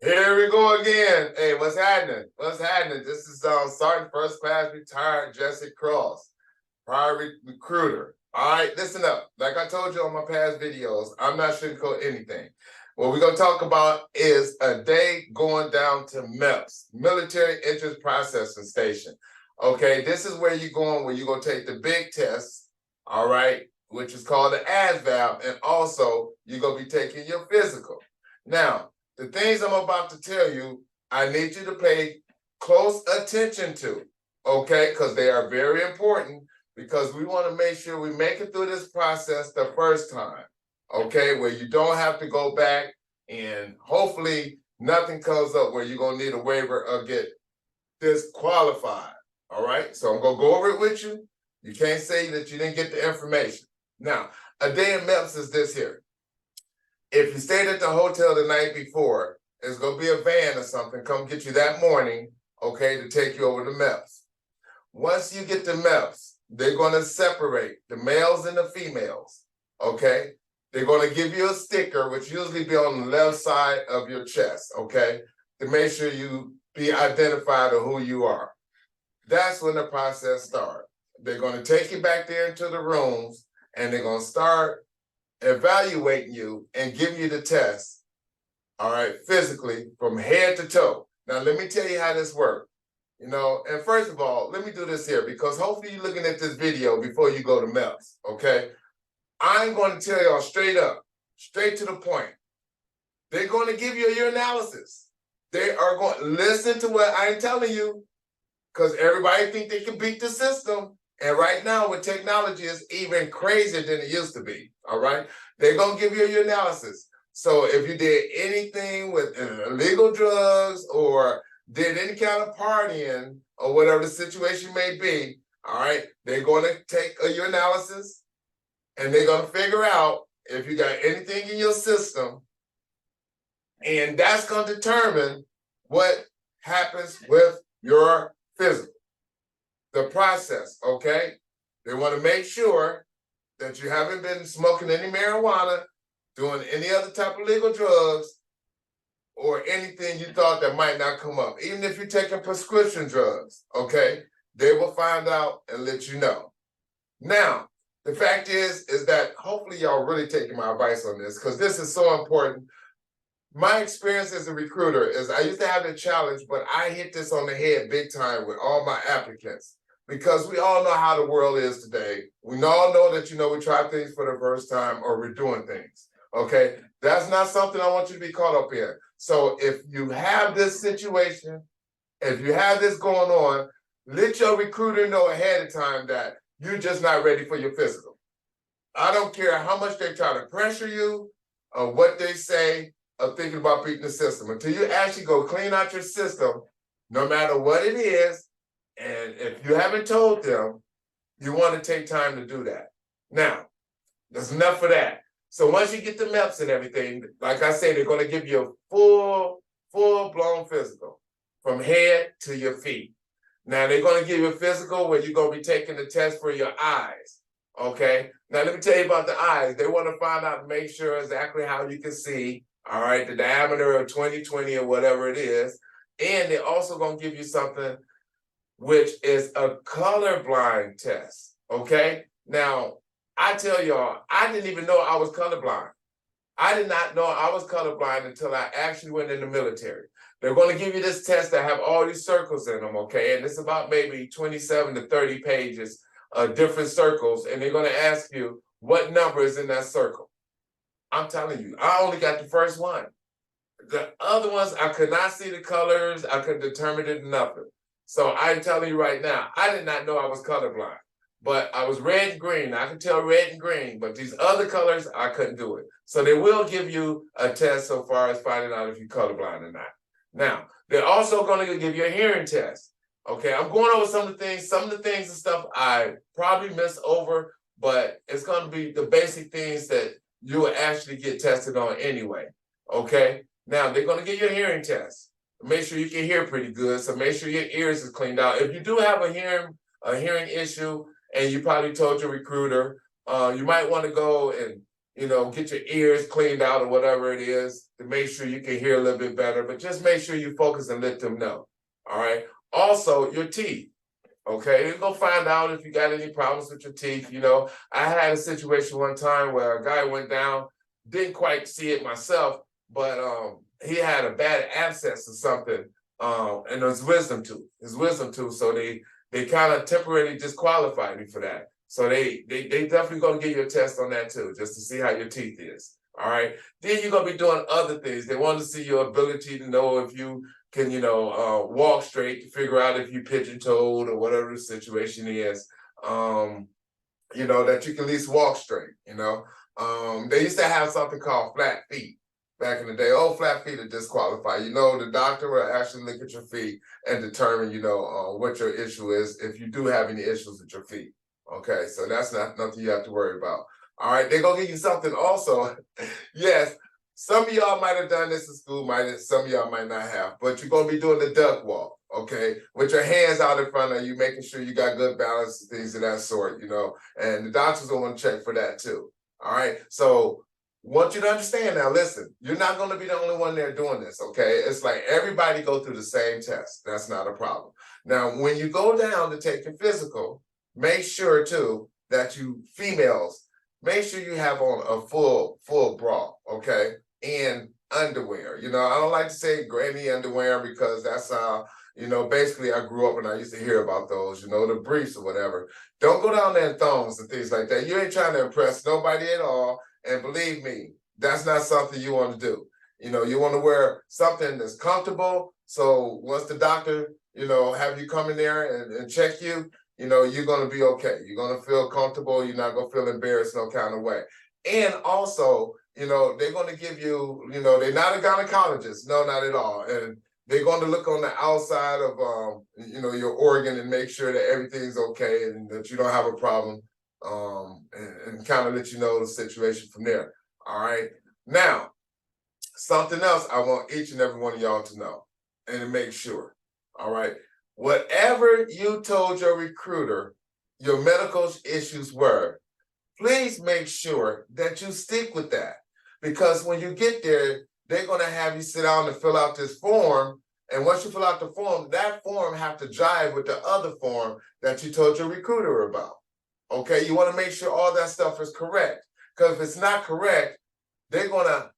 Here we go again. Hey, what's happening? What's happening? This is Sergeant First Class Retired Jesse Cross, prior recruiter. All right, listen up. Like I told you on my past videos, I'm not sugarcoat anything. What we're going to talk about is a day going down to MEPS, Military Interest Processing Station. Okay, this is where you're going, where you're going to take the big test, all right, which is called the ASVAB, and also you're going to be taking your physical. Now, the things I'm about to tell you, I need you to pay close attention to, okay? Because they are very important, because we want to make sure we make it through this process the first time, okay? Where you don't have to go back and hopefully nothing comes up where you're going to need a waiver or get disqualified, all right? So I'm going to go over it with you. You can't say that you didn't get the information. Now, a day in MEPS is this here. If you stayed at the hotel the night before, there's going to be a van or something come get you that morning, okay, to take you over to MEPS. Once you get to MEPS, they're going to separate the males and the females, okay? They're going to give you a sticker, which usually be on the left side of your chest, okay, to make sure you be identified of who you are. That's when the process starts. They're going to take you back there into the rooms, and they're going to start evaluating you and giving you the test, all right, physically from head to toe. Now, let me tell you how this works. You know, and first of all, let me do this here, because hopefully you're looking at this video before you go to MEPS, okay? I'm going to tell y'all straight up, straight to the point. They're going to give you your analysis. They are going to listen to what I'm telling you, because everybody think they can beat the system. And right now with technology, it's even crazier than it used to be, all right? They're going to give you your analysis. So if you did anything with illegal drugs or did any kind of partying or whatever the situation may be, all right, they're going to take your analysis and they're going to figure out if you got anything in your system, and that's going to determine what happens with your physical. The process, okay? They want to make sure that you haven't been smoking any marijuana, doing any other type of legal drugs, or anything you thought that might not come up. Even if you're taking prescription drugs, okay? They will find out and let you know. Now, the fact is that hopefully y'all really taking my advice on this, because this is so important. My experience as a recruiter is I used to have the challenge, but I hit this on the head big time with all my applicants, because we all know how the world is today. We all know that, we try things for the first time or we're doing things, okay? That's not something I want you to be caught up in. So if you have this situation, if you have this going on, let your recruiter know ahead of time that you're just not ready for your physical. I don't care how much they try to pressure you or what they say of thinking about beating the system. Until you actually go clean out your system, no matter what it is, and if you haven't told them, you want to take time to do that. Now, there's enough of that. So once you get the MEPS and everything, like I say, they're going to give you a full-blown physical from head to your feet. Now, they're going to give you a physical where you're going to be taking the test for your eyes, okay? Now, let me tell you about the eyes. They want to find out and make sure exactly how you can see, all right, the diameter of 20/20 or whatever it is. And they're also going to give you something which is a colorblind test, okay? Now, I tell y'all, I didn't even know I was colorblind. I did not know I was colorblind until I actually went in the military. They're going to give you this test that have all these circles in them, okay? And it's about maybe 27 to 30 pages of different circles, and they're going to ask you what number is in that circle. I'm telling you, I only got the first one. The other ones, I could not see the colors. I couldn't determine it, nothing. So I'm telling you right now, I did not know I was colorblind, but I was red and green. I could tell red and green, but these other colors, I couldn't do it. So they will give you a test so far as finding out if you're colorblind or not. Now, they're also going to give you a hearing test. Okay, I'm going over some of the things and stuff I probably missed over, but it's going to be the basic things that you will actually get tested on anyway. Okay, now they're going to give you a hearing test. Make sure you can hear pretty good, so make sure your ears is cleaned out. If you do have a hearing issue, and you probably told your recruiter, you might want to go and get your ears cleaned out or whatever it is to make sure you can hear a little bit better, but just make sure you focus and let them know. All right. Also, your teeth. Okay, you go find out if you got any problems with your teeth. I had a situation one time where a guy went down, didn't quite see it myself, but he had a bad abscess or something, and his wisdom tooth. So they kind of temporarily disqualified me for that. So they definitely gonna give you a test on that too, just to see how your teeth is. All right. Then you're gonna be doing other things. They want to see your ability to know if you can, walk straight, to figure out if you pigeon-toed or whatever the situation is. That you can at least walk straight. They used to have something called flat feet back in the day. Oh, flat feet are disqualified. The doctor will actually look at your feet and determine, what your issue is if you do have any issues with your feet. Okay, so that's not nothing you have to worry about. All right, they're gonna give you something also. Yes, some of y'all might have done this in school, some of y'all might not have, but you're gonna be doing the duck walk, okay? With your hands out in front of you, making sure you got good balance and things of that sort, and the doctors will want to check for that too. All right. So want you to understand now, listen, you're not going to be the only one there doing this, okay? It's like everybody go through the same test. That's not a problem. Now, when you go down to take your physical, make sure too that you females, make sure you have on a full bra, okay? And underwear. I don't like to say granny underwear because that's basically I grew up and I used to hear about those, the briefs or whatever. Don't go down there in thongs and things like that. You ain't trying to impress nobody at all. And believe me, that's not something you want to do. You want to wear something that's comfortable. So once the doctor, have you come in there and check you, you're going to be okay. You're going to feel comfortable. You're not going to feel embarrassed no kind of way. And also, they're going to give you, they're not a gynecologist. No, not at all. And they're going to look on the outside of, your organ and make sure that everything's okay and that you don't have a problem, and kind of let you know the situation from there. All right. Now, something else I want each and every one of y'all to know and to make sure. All right. Whatever you told your recruiter your medical issues were, please make sure that you stick with that. Because when you get there, they're going to have you sit down and fill out this form. And once you fill out the form, that form have to jive with the other form that you told your recruiter about. Okay, you want to make sure all that stuff is correct. Because if it's not correct, they're going to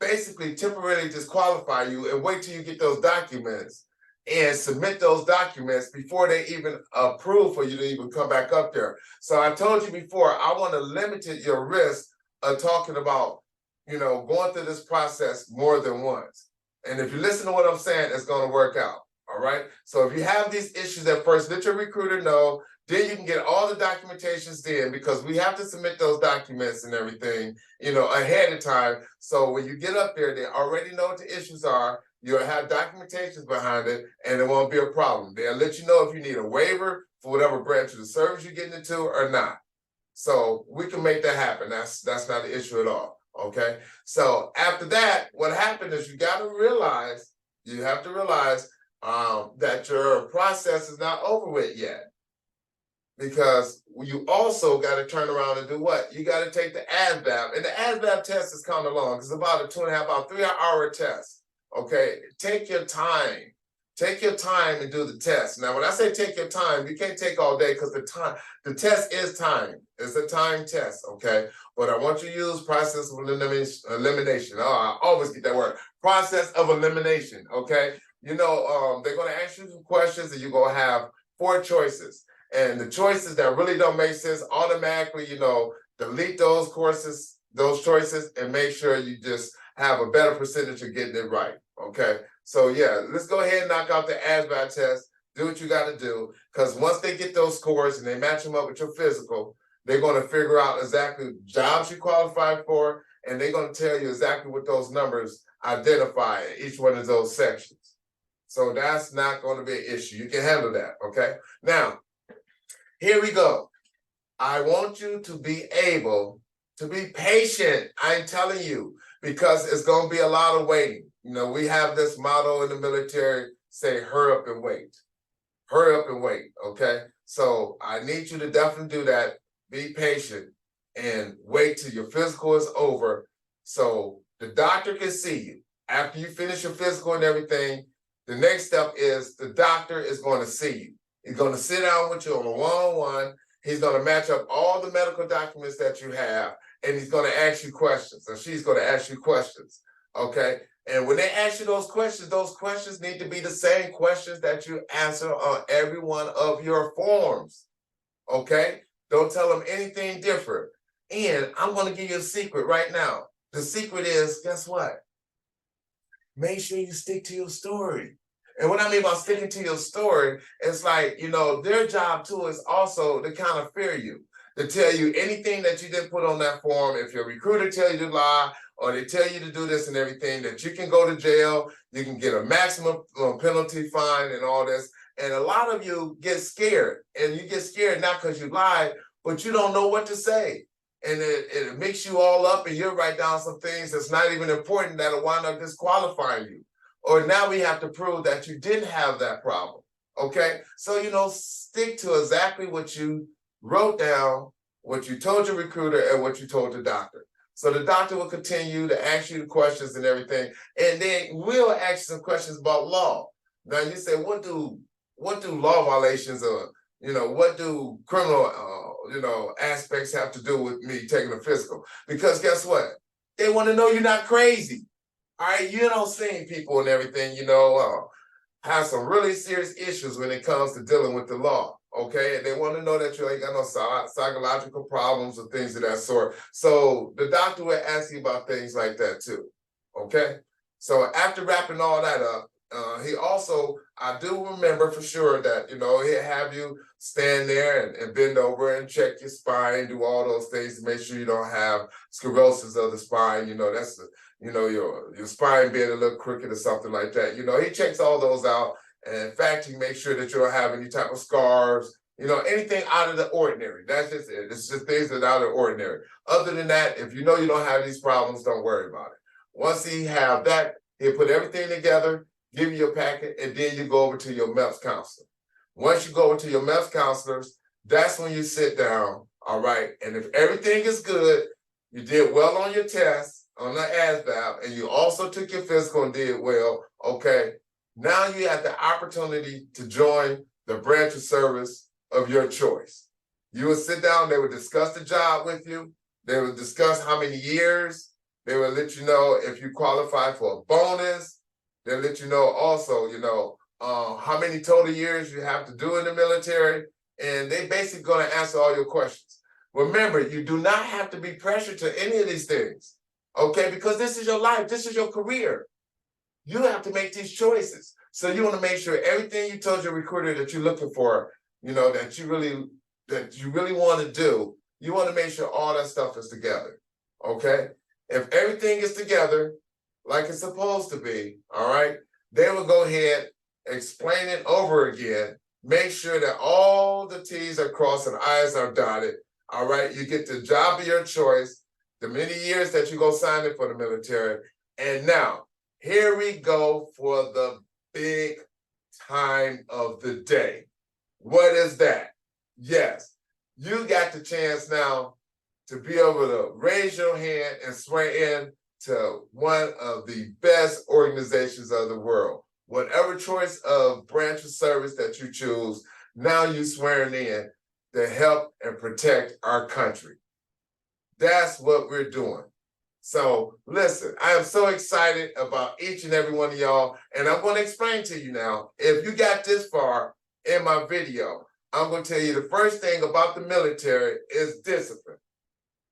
basically temporarily disqualify you and wait till you get those documents and submit those documents before they even approve for you to even come back up there. So I told you before, I want to limit your risk of talking about, going through this process more than once. And if you listen to what I'm saying, it's going to work out. All right. So if you have these issues at first, let your recruiter know. Then you can get all the documentations in because we have to submit those documents and everything, ahead of time. So when you get up there, they already know what the issues are. You'll have documentations behind it, and it won't be a problem. They'll let you know if you need a waiver for whatever branch of the service you're getting into or not. So we can make that happen. That's not an issue at all. Okay. So after that, what happened is you have to realize that your process is not over with yet. Because you also got to turn around and do what? You got to take the ASVAB. And the ASVAB test is kind of long. It's about a 3-hour test. Okay? Take your time. Take your time and do the test. Now, when I say take your time, you can't take all day because the test is time. It's a time test, okay? But I want you to use process of elimination. Oh, I always get that word. Process of elimination, okay? They're going to ask you some questions and you're going to have 4 choices. And the choices that really don't make sense, automatically, delete those choices, and make sure you just have a better percentage of getting it right. Okay. So yeah, let's go ahead and knock out the ASVAB test. Do what you got to do. Because once they get those scores and they match them up with your physical, they're going to figure out exactly jobs you qualify for, and they're going to tell you exactly what those numbers identify in each one of those sections. So that's not going to be an issue. You can handle that. Okay. Now, here we go. I want you to be able to be patient. I'm telling you, because it's going to be a lot of waiting. We have this motto in the military, say, hurry up and wait. Hurry up and wait, okay? So I need you to definitely do that. Be patient. and wait till your physical is over so the doctor can see you. After you finish your physical and everything, the next step is the doctor is going to see you. He's going to sit down with you on a one-on-one. He's going to match up all the medical documents that you have, and he's going to ask you questions, or she's going to ask you questions, okay? And when they ask you those questions need to be the same questions that you answer on every one of your forms, okay? Don't tell them anything different. And I'm going to give you a secret right now. The secret is, guess what? Make sure you stick to your story. And what I mean by sticking to your story, it's like, you know, their job too is also to kind of fear you, to tell you anything that you didn't put on that form. If your recruiter tell you to lie, or they tell you to do this and everything, that you can go to jail, you can get a maximum penalty fine and all this. And a lot of you get scared, and you get scared not because you lied, but you don't know what to say. And it makes you all up, and you'll write down some things that's not even important that'll wind up disqualifying you. Or now we have to prove that you didn't have that problem, okay? So, you know, stick to exactly what you wrote down, what you told your recruiter, and what you told the doctor. So the doctor will continue to ask you the questions and everything, and then we'll ask you some questions about law. Now you say, what do law violations or, you know, what do criminal, aspects have to do with me taking a physical? Because guess what? They want to know you're not crazy. All right, you don't see people and everything, have some really serious issues when it comes to dealing with the law, okay? And they want to know that you ain't got no psychological problems or things of that sort. So the doctor will ask you about things like that too, okay? So after wrapping all that up, he also, I do remember for sure that, he'll have you stand there and bend over and check your spine, do all those things to make sure you don't have sclerosis of the spine. That's your spine being a little crooked or something like that. He checks all those out. And in fact, he makes sure that you don't have any type of scars, anything out of the ordinary. That's just it. It's just things that are out of the ordinary. Other than that, if you know you don't have these problems, don't worry about it. Once he have that, he'll put everything together, give you your packet, and then you go over to your MEPS counselor. Once you go over to your MEPS counselors, that's when you sit down, all right? And if everything is good, you did well on your test, on the ASVAB, and you also took your physical and did well, okay? Now you have the opportunity to join the branch of service of your choice. You will sit down, they will discuss the job with you, they will discuss how many years, they will let you know if you qualify for a bonus, they'll let you know also, how many total years you have to do in the military, and they basically going to answer all your questions. Remember, you do not have to be pressured to any of these things, okay? Because this is your life, this is your career. You have to make these choices. So you want to make sure everything you told your recruiter that you're looking for, that you really want to do, you want to make sure all that stuff is together, okay? If everything is together, like it's supposed to be, all right, they will go ahead, explain it over again, make sure that all the T's are crossed and I's are dotted, all right? You get the job of your choice, the many years that you go sign in for the military, and now, here we go for the big time of the day. What is that? Yes, you got the chance now to be able to raise your hand and swear in to one of the best organizations of the world. Whatever choice of branch of service that you choose, now you swearing in to help and protect our country. That's what we're doing. So listen, I am so excited about each and every one of y'all, and I'm going to explain to you now, if you got this far in my video, I'm going to tell you the first thing about the military is discipline.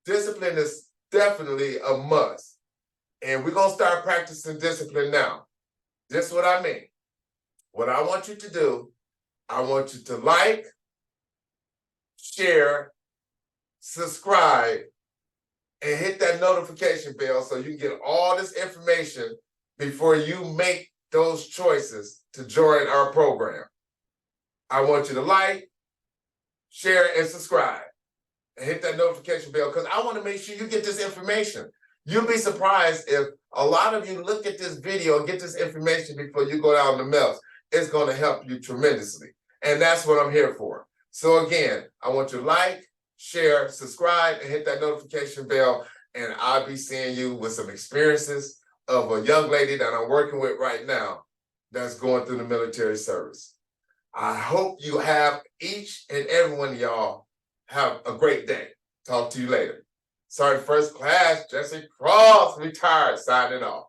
Discipline is definitely a must, and we're going to start practicing discipline now. This is what I mean. What I want you to do, I want you to like, share, subscribe, and hit that notification bell so you can get all this information before you make those choices to join our program. I want you to like, share, and subscribe, and hit that notification bell because I want to make sure you get this information. You'll be surprised if a lot of you look at this video and get this information before you go down the MEPS. It's going to help you tremendously. And that's what I'm here for. So again, I want you to like, share, subscribe, and hit that notification bell. And I'll be seeing you with some experiences of a young lady that I'm working with right now that's going through the military service. I hope you have each and every one of y'all have a great day. Talk to you later. Sergeant First Class Jesse Cross, retired, signing off.